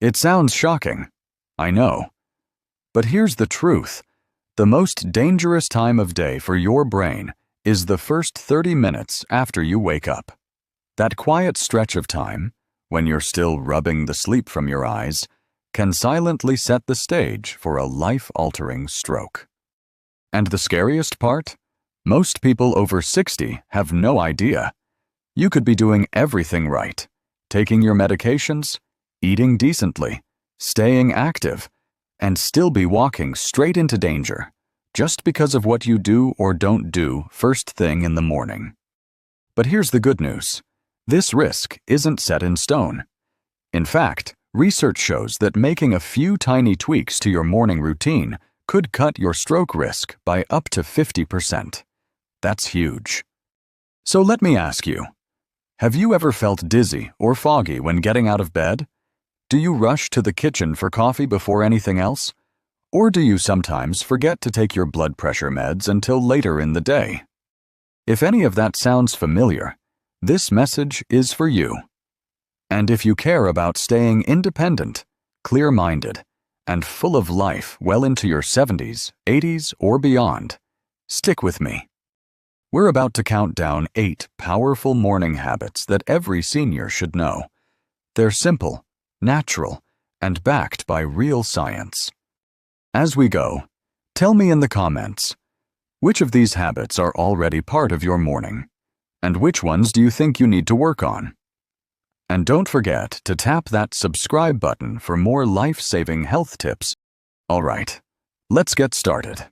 It sounds shocking, I know. But here's the truth. The most dangerous time of day for your brain is the first 30 minutes after you wake up. That quiet stretch of time, when you're still rubbing the sleep from your eyes, can silently set the stage for a life-altering stroke. And the scariest part? Most people over 60 have no idea. You could be doing everything right, taking your medications, eating decently, staying active, and still be walking straight into danger, just because of what you do or don't do first thing in the morning. But here's the good news. This risk isn't set in stone. In fact, research shows that making a few tiny tweaks to your morning routine could cut your stroke risk by up to 50%. That's huge. So let me ask you, have you ever felt dizzy or foggy when getting out of bed? Do you rush to the kitchen for coffee before anything else? Or do you sometimes forget to take your blood pressure meds until later in the day? If any of that sounds familiar, this message is for you. And if you care about staying independent, clear-minded, and full of life well into your 70s, 80s, or beyond, stick with me. We're about to count down 8 powerful morning habits that every senior should know. They're simple, natural, and backed by real science. As we go, tell me in the comments, which of these habits are already part of your morning, and which ones do you think you need to work on? And don't forget to tap that subscribe button for more life-saving health tips. All right, let's get started.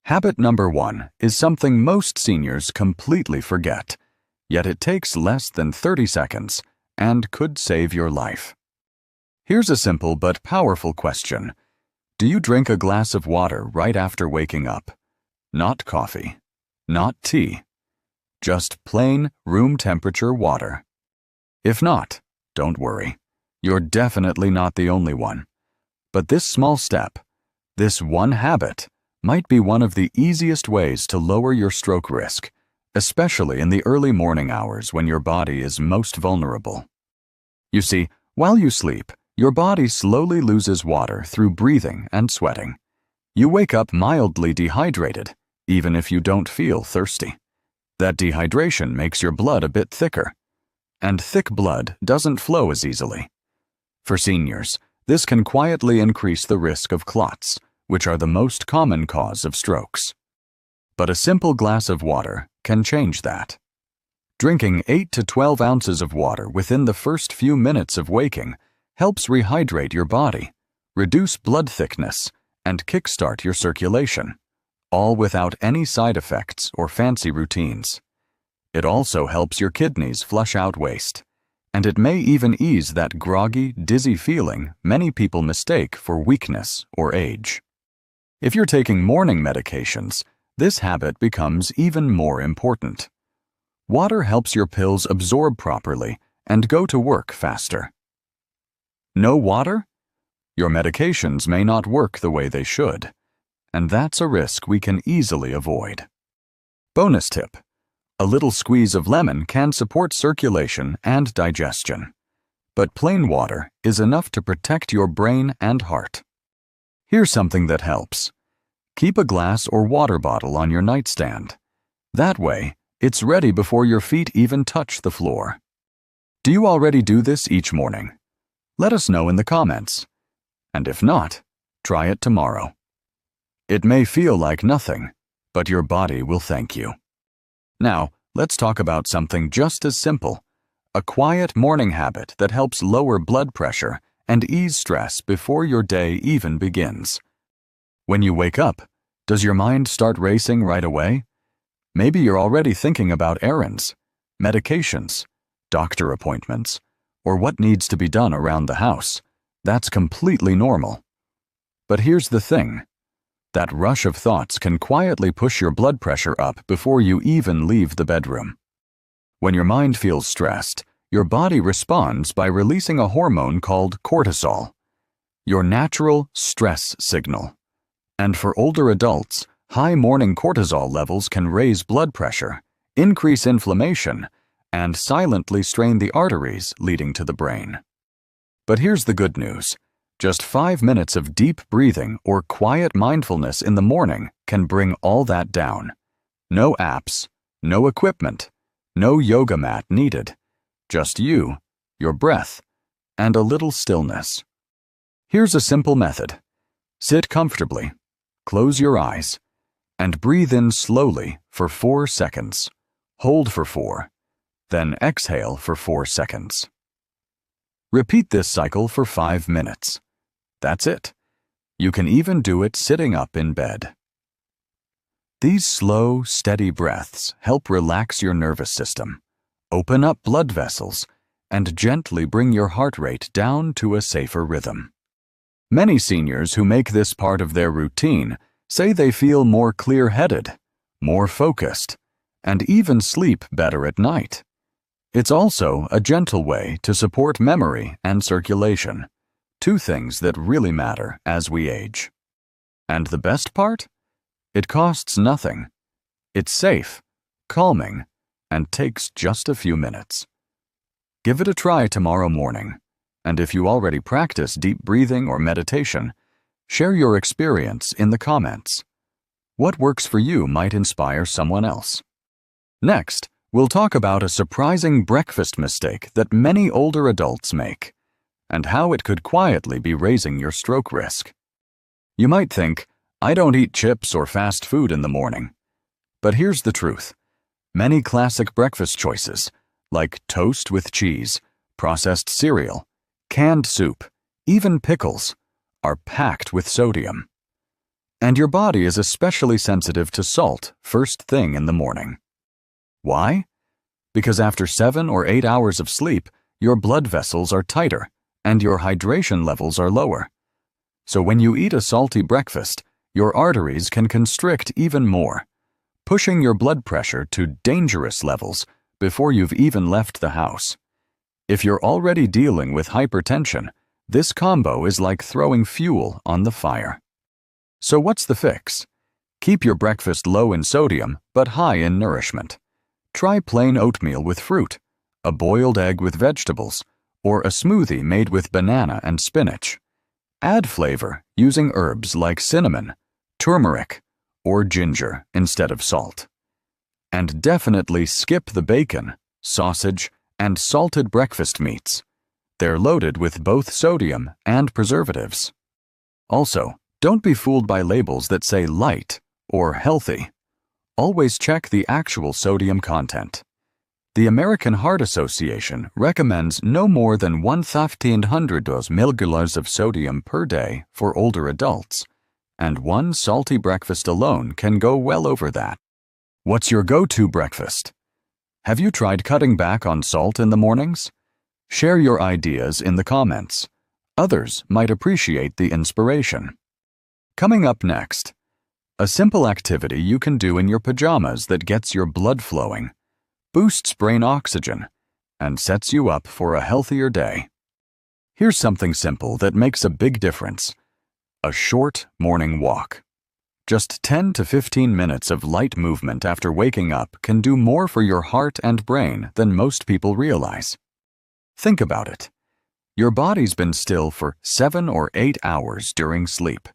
Habit number 1 is something most seniors completely forget, yet it takes less than 30 seconds and could save your life. Here's a simple but powerful question. Do you drink a glass of water right after waking up? Not coffee, not tea, just plain room temperature water. If not, don't worry. You're definitely not the only one. But this small step, this one habit, might be one of the easiest ways to lower your stroke risk, especially in the early morning hours when your body is most vulnerable. You see, while you sleep, your body slowly loses water through breathing and sweating. You wake up mildly dehydrated, even if you don't feel thirsty. That dehydration makes your blood a bit thicker, and thick blood doesn't flow as easily. For seniors, this can quietly increase the risk of clots, which are the most common cause of strokes. But a simple glass of water can change that. Drinking 8 to 12 ounces of water within the first few minutes of waking helps rehydrate your body, reduce blood thickness, and kickstart your circulation, all without any side effects or fancy routines. It also helps your kidneys flush out waste, and it may even ease that groggy, dizzy feeling many people mistake for weakness or age. If you're taking morning medications, this habit becomes even more important. Water helps your pills absorb properly and go to work faster. No water? Your medications may not work the way they should, and that's a risk we can easily avoid. Bonus tip: a little squeeze of lemon can support circulation and digestion, but plain water is enough to protect your brain and heart. Here's something that helps. Keep a glass or water bottle on your nightstand. That way, it's ready before your feet even touch the floor. Do you already do this each morning? Let us know in the comments. And if not, try it tomorrow. It may feel like nothing, but your body will thank you. Now, let's talk about something just as simple, a quiet morning habit that helps lower blood pressure and ease stress before your day even begins. When you wake up, does your mind start racing right away? Maybe you're already thinking about errands, medications, doctor appointments, or what needs to be done around the house. That's completely normal. But here's the thing. That rush of thoughts can quietly push your blood pressure up before you even leave the bedroom. When your mind feels stressed, your body responds by releasing a hormone called cortisol, your natural stress signal. And for older adults, high morning cortisol levels can raise blood pressure, increase inflammation, and silently strain the arteries leading to the brain. But here's the good news. Just 5 minutes of deep breathing or quiet mindfulness in the morning can bring all that down. No apps, no equipment, no yoga mat needed. Just you, your breath, and a little stillness. Here's a simple method. Sit comfortably, close your eyes, and breathe in slowly for 4 seconds. Hold for 4, then exhale for 4 seconds. Repeat this cycle for 5 minutes. That's it. You can even do it sitting up in bed. These slow, steady breaths help relax your nervous system, open up blood vessels, and gently bring your heart rate down to a safer rhythm. Many seniors who make this part of their routine say they feel more clear-headed, more focused, and even sleep better at night. It's also a gentle way to support memory and circulation, two things that really matter as we age. And the best part? It costs nothing. It's safe, calming, and takes just a few minutes. Give it a try tomorrow morning, and if you already practice deep breathing or meditation, share your experience in the comments. What works for you might inspire someone else. Next, we'll talk about a surprising breakfast mistake that many older adults make, and how it could quietly be raising your stroke risk. You might think, I don't eat chips or fast food in the morning. But here's the truth. Many classic breakfast choices, like toast with cheese, processed cereal, canned soup, even pickles, are packed with sodium. And your body is especially sensitive to salt first thing in the morning. Why? Because after 7 or 8 hours of sleep, your blood vessels are tighter and your hydration levels are lower. So when you eat a salty breakfast, your arteries can constrict even more, pushing your blood pressure to dangerous levels before you've even left the house. If you're already dealing with hypertension, this combo is like throwing fuel on the fire. So what's the fix? Keep your breakfast low in sodium but high in nourishment. Try plain oatmeal with fruit, a boiled egg with vegetables, or a smoothie made with banana and spinach. Add flavor using herbs like cinnamon, turmeric, or ginger instead of salt. And definitely skip the bacon, sausage, and salted breakfast meats. They're loaded with both sodium and preservatives. Also, don't be fooled by labels that say light or healthy. Always check the actual sodium content. The American Heart Association recommends no more than 1,500 milliliters of sodium per day for older adults, and one salty breakfast alone can go well over that. What's your go-to breakfast? Have you tried cutting back on salt in the mornings? Share your ideas in the comments. Others might appreciate the inspiration. Coming up next, a simple activity you can do in your pajamas that gets your blood flowing, boosts brain oxygen, and sets you up for a healthier day. Here's something simple that makes a big difference. A short morning walk. Just 10 to 15 minutes of light movement after waking up can do more for your heart and brain than most people realize. Think about it. Your body's been still for 7 or 8 hours during sleep.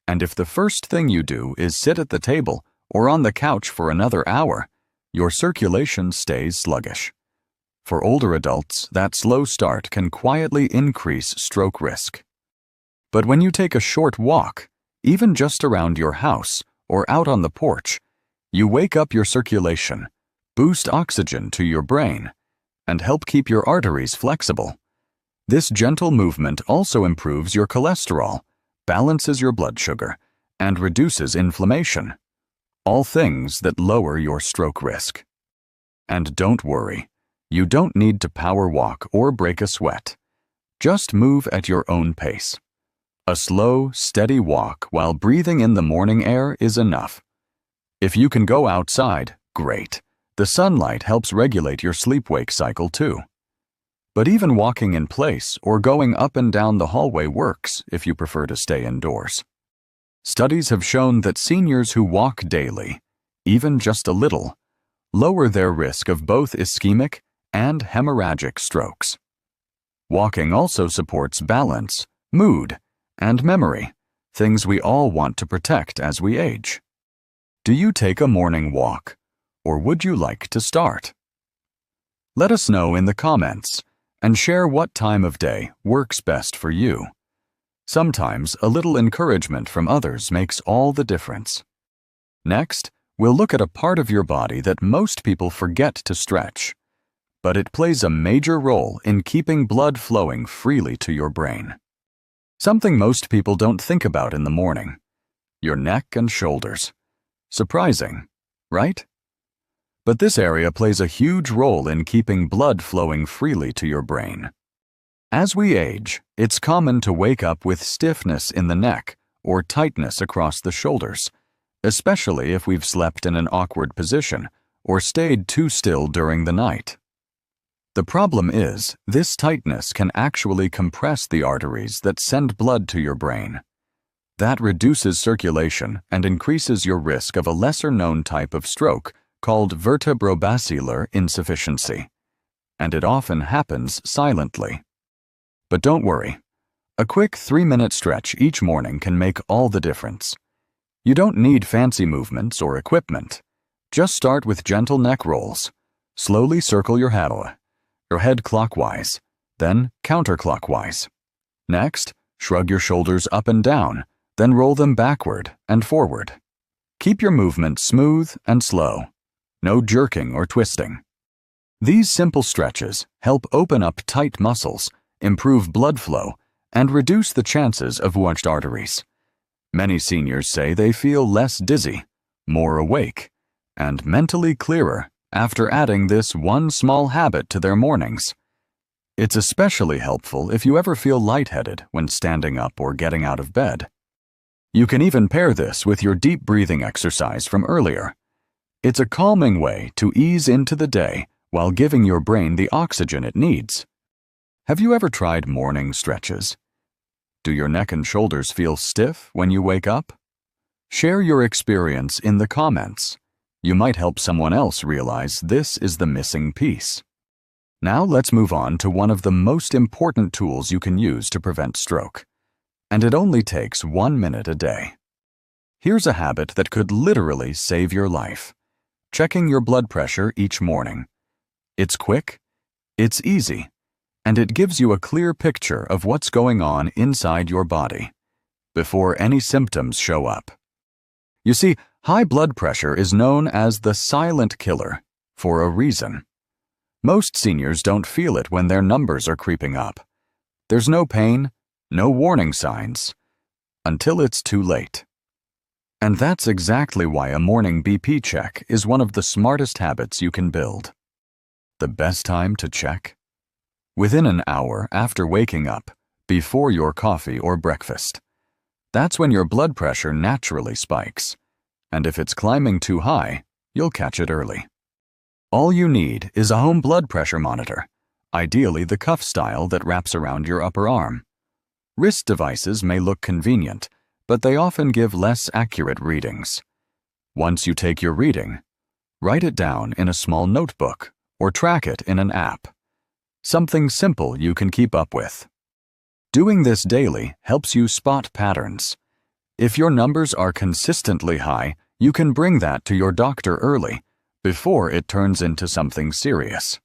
And if the first thing you do is sit at the table or on the couch for another hour, your circulation stays sluggish. For older adults, that slow start can quietly increase stroke risk. But when you take a short walk, even just around your house or out on the porch, you wake up your circulation, boost oxygen to your brain, and help keep your arteries flexible. This gentle movement also improves your cholesterol, balances your blood sugar, and reduces inflammation. All things that lower your stroke risk. And don't worry, you don't need to power walk or break a sweat. Just move at your own pace. A slow, steady walk while breathing in the morning air is enough. If you can go outside, great. The sunlight helps regulate your sleep-wake cycle too. But even walking in place or going up and down the hallway works if you prefer to stay indoors. Studies have shown that seniors who walk daily, even just a little, lower their risk of both ischemic and hemorrhagic strokes. Walking also supports balance, mood, and memory, things we all want to protect as we age. Do you take a morning walk, or would you like to start? Let us know in the comments and share what time of day works best for you. Sometimes a little encouragement from others makes all the difference. Next, we'll look at a part of your body that most people forget to stretch, but it plays a major role in keeping blood flowing freely to your brain. Something most people don't think about in the morning: your neck and shoulders. Surprising, right? But this area plays a huge role in keeping blood flowing freely to your brain. As we age, it's common to wake up with stiffness in the neck or tightness across the shoulders, especially if we've slept in an awkward position or stayed too still during the night. The problem is, this tightness can actually compress the arteries that send blood to your brain. That reduces circulation and increases your risk of a lesser-known type of stroke called vertebrobasilar insufficiency, and it often happens silently. But don't worry, a quick 3-minute stretch each morning can make all the difference. You don't need fancy movements or equipment. Just start with gentle neck rolls. Slowly circle your head clockwise, then counterclockwise. Next, shrug your shoulders up and down, then roll them backward and forward. Keep your movement smooth and slow. No jerking or twisting. These simple stretches help open up tight muscles, improve blood flow, and reduce the chances of wedged arteries. Many seniors say they feel less dizzy, more awake, and mentally clearer after adding this one small habit to their mornings. It's especially helpful if you ever feel lightheaded when standing up or getting out of bed. You can even pair this with your deep breathing exercise from earlier. It's a calming way to ease into the day while giving your brain the oxygen it needs. Have you ever tried morning stretches? Do your neck and shoulders feel stiff when you wake up? Share your experience in the comments. You might help someone else realize this is the missing piece. Now let's move on to one of the most important tools you can use to prevent stroke. And it only takes 1 minute a day. Here's a habit that could literally save your life: checking your blood pressure each morning. It's quick, it's easy, and it gives you a clear picture of what's going on inside your body before any symptoms show up. You see, high blood pressure is known as the silent killer for a reason. Most seniors don't feel it when their numbers are creeping up. There's no pain, no warning signs, until it's too late. And that's exactly why a morning BP check is one of the smartest habits you can build. The best time to check? Within an hour after waking up, before your coffee or breakfast. That's when your blood pressure naturally spikes. And if it's climbing too high, you'll catch it early. All you need is a home blood pressure monitor, ideally the cuff style that wraps around your upper arm. Wrist devices may look convenient, but they often give less accurate readings. Once you take your reading, write it down in a small notebook or track it in an app. Something simple you can keep up with. Doing this daily helps you spot patterns. If your numbers are consistently high, you can bring that to your doctor early, before it turns into something serious.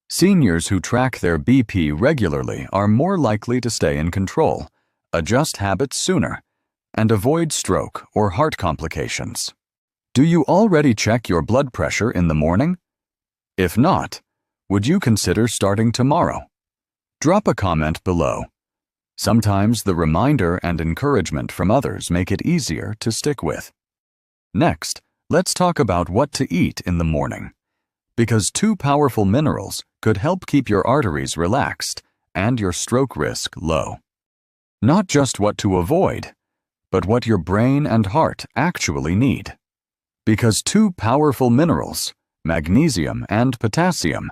Seniors who track their BP regularly are more likely to stay in control, adjust habits sooner, and avoid stroke or heart complications. Do you already check your blood pressure in the morning? If not, would you consider starting tomorrow? Drop a comment below. Sometimes the reminder and encouragement from others make it easier to stick with. Next, let's talk about what to eat in the morning, because 2 powerful minerals could help keep your arteries relaxed and your stroke risk low. Not just what to avoid, but what your brain and heart actually need. Because 2 powerful minerals, magnesium and potassium,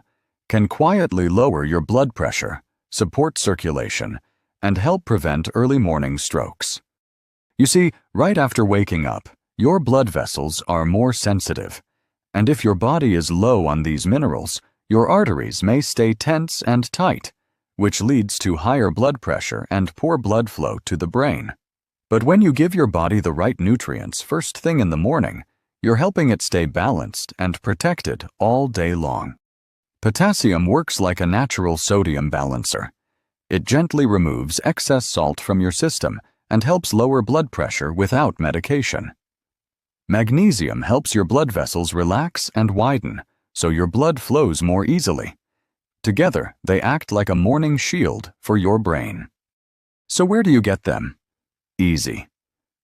can quietly lower your blood pressure, support circulation, and help prevent early morning strokes. You see, right after waking up, your blood vessels are more sensitive, and if your body is low on these minerals, your arteries may stay tense and tight, which leads to higher blood pressure and poor blood flow to the brain. But when you give your body the right nutrients first thing in the morning, you're helping it stay balanced and protected all day long. Potassium works like a natural sodium balancer. It gently removes excess salt from your system and helps lower blood pressure without medication. Magnesium helps your blood vessels relax and widen, so your blood flows more easily. Together, they act like a morning shield for your brain. So where do you get them? Easy.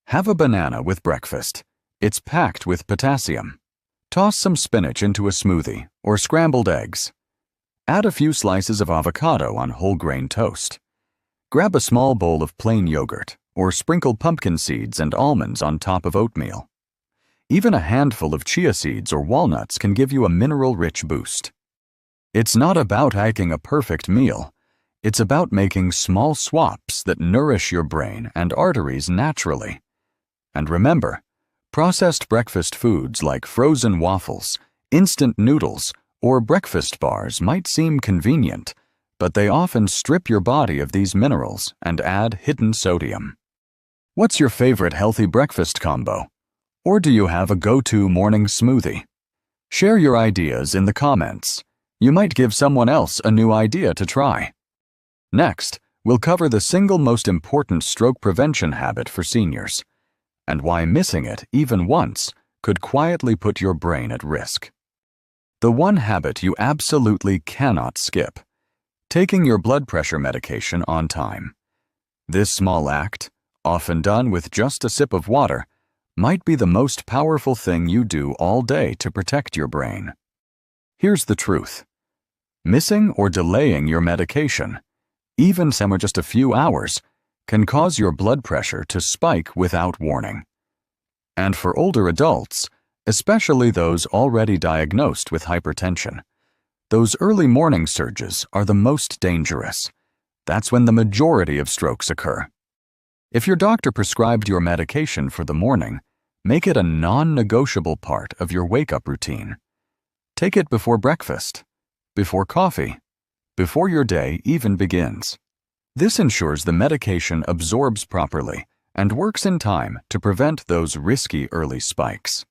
Have a banana with breakfast. It's packed with potassium. Toss some spinach into a smoothie or scrambled eggs. Add a few slices of avocado on whole grain toast. Grab a small bowl of plain yogurt or sprinkle pumpkin seeds and almonds on top of oatmeal. Even a handful of chia seeds or walnuts can give you a mineral-rich boost. It's not about making a perfect meal. It's about making small swaps that nourish your brain and arteries naturally. And remember, processed breakfast foods like frozen waffles, instant noodles, or breakfast bars might seem convenient, but they often strip your body of these minerals and add hidden sodium. What's your favorite healthy breakfast combo? Or do you have a go-to morning smoothie? Share your ideas in the comments. You might give someone else a new idea to try. Next, we'll cover the single most important stroke prevention habit for seniors, and why missing it even once could quietly put your brain at risk. The one habit you absolutely cannot skip: taking your blood pressure medication on time. This small act, often done with just a sip of water, might be the most powerful thing you do all day to protect your brain. Here's the truth. Missing or delaying your medication, even for just a few hours, can cause your blood pressure to spike without warning. And for older adults, especially those already diagnosed with hypertension, those early morning surges are the most dangerous. That's when the majority of strokes occur. If your doctor prescribed your medication for the morning, make it a non-negotiable part of your wake-up routine. Take it before breakfast, before coffee, before your day even begins. This ensures the medication absorbs properly and works in time to prevent those risky early spikes.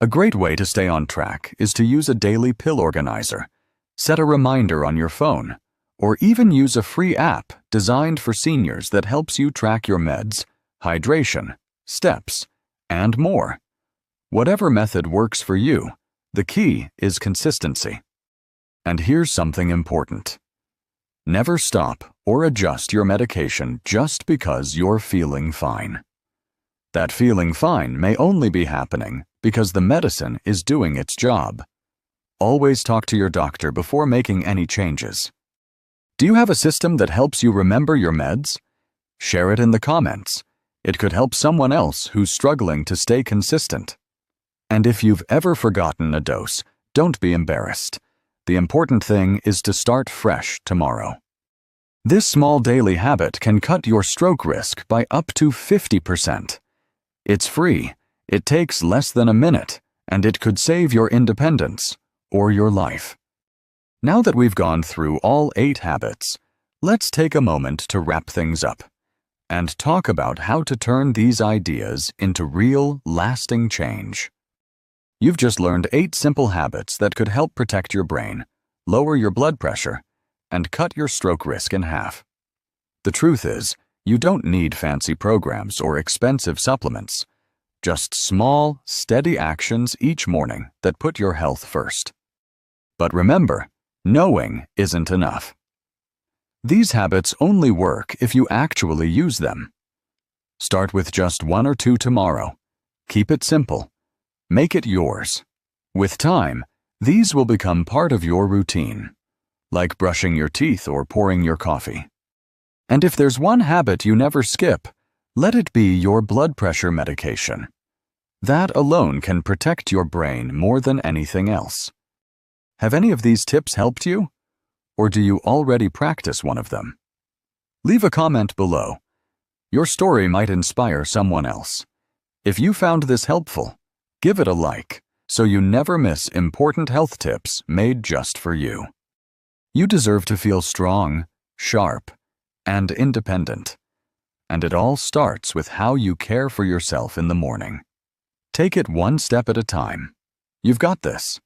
A great way to stay on track is to use a daily pill organizer, set a reminder on your phone, or even use a free app designed for seniors that helps you track your meds, hydration, steps, and more. Whatever method works for you, the key is consistency. And here's something important. Never stop or adjust your medication just because you're feeling fine. That feeling fine may only be happening because the medicine is doing its job. Always talk to your doctor before making any changes. Do you have a system that helps you remember your meds? Share it in the comments. It could help someone else who's struggling to stay consistent. And if you've ever forgotten a dose, don't be embarrassed. The important thing is to start fresh tomorrow. This small daily habit can cut your stroke risk by up to 50%. It's free, it takes less than a minute, and it could save your independence or your life. Now that we've gone through all 8 habits, let's take a moment to wrap things up and talk about how to turn these ideas into real, lasting change. You've just learned 8 simple habits that could help protect your brain, lower your blood pressure, and cut your stroke risk in half. The truth is, you don't need fancy programs or expensive supplements. Just small, steady actions each morning that put your health first. But remember, knowing isn't enough. These habits only work if you actually use them. Start with just 1 or 2 tomorrow. Keep it simple. Make it yours. With time, these will become part of your routine, like brushing your teeth or pouring your coffee. And if there's one habit you never skip, let it be your blood pressure medication. That alone can protect your brain more than anything else. Have any of these tips helped you? Or do you already practice one of them? Leave a comment below. Your story might inspire someone else. If you found this helpful, give it a like so you never miss important health tips made just for you. You deserve to feel strong, sharp, and independent. And it all starts with how you care for yourself in the morning. Take it one step at a time. You've got this.